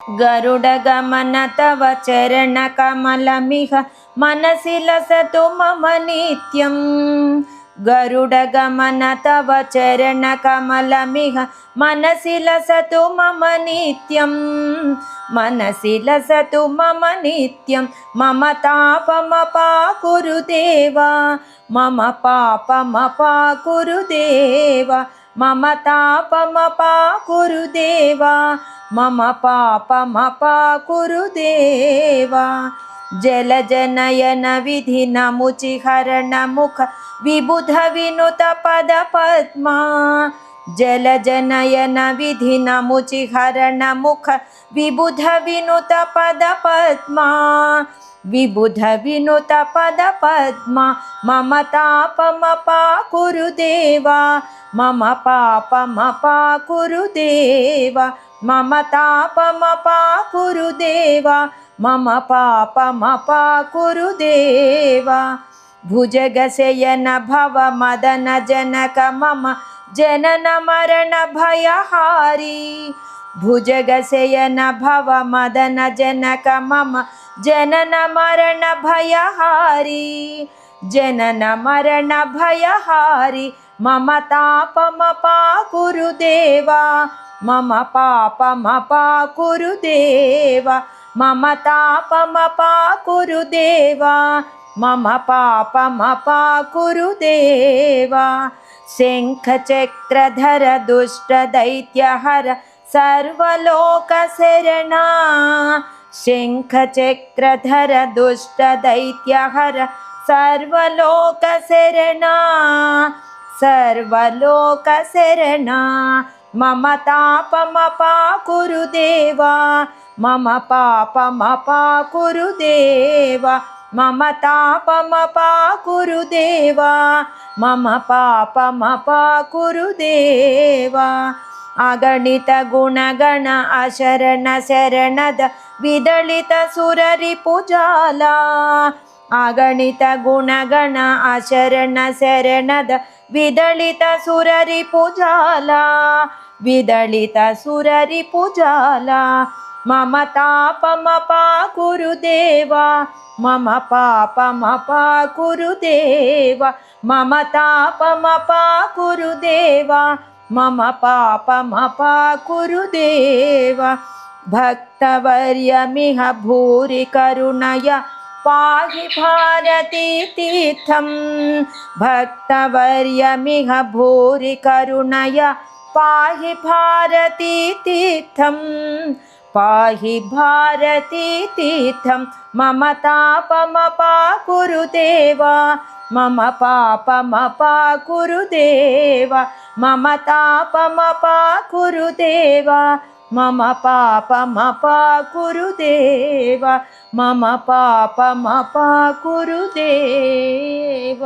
गरुडगमन तव चरणकमलमिह मनसि लसतु मम नित्यं। गरुडगमन तव चरणकमलमिह मनसि लसतु मम नित्यं। मनसि लसतु मम नित्यं। मम तापमपाकुरु देव। मम पापमपाकुरु देव। मम तापमपाकुरु देव। मम पापमपाकुरु देव। जलजनयन विधिनमुचिहरण मुख विबुध विनुत पद पद्मा। जलजनयन विधिनमुचिहरण मुख विबुध विनुत पद पद्मा। विबुध विनुत पद पद्मा। मम तापमपाकुरु देव। मम पापमपाकुरु देव। मम तापमपाकुरु देव। मम पापमपाकुरु देव। भुजगशयन भव मदन जनक मम जनन मरण भयहारी। भुजगशयन भव मदन जनक मम जनन मरण भयहारी। जनन मरण भयहारी। मम तापमपाकुरु देव। मम पापमपाकुरु देव। मम तापमपाकुरु देव। मम पापमपाकुरु देव। शङ्खचक्रधर दुष्टदैत्यहर सर्वलोकशरणा। शङ्खचक्रधर दुष्टदैत्यहर सर्वलोकशरणा। सर्वलोकशरणा। मम तापमपाकुरु देव। मम पापमपाकुरु देव। मम तापमपाकुरु देव। मम पापमपाकुरु देव। अगणित गुणगण अशरण शरणद विदलित सुररिपुजाला। अगणित गुणगण अशरण शरणद विदलित सुररिपुजाला। विदलित सुररिपुजाला। मम तापमपाकुरु देव। मम पापमपाकुरु देव। मम तापमपाकुरु देव। मम पापमपाकुरु देव। भक्तवर्यमिह भूरि करुणया पाहि भारती तीर्थं। भक्तवर्यमिह भूरि करुणया पाहि भारती तीर्थं। पाहि भारती तीर्थं। मम तापमपाकुरु देव। मम पापमपाकुरु देव। मम तापमपाकुरु देव। मम पापमपाकुरु देव। मम पापमपाकुरु देव।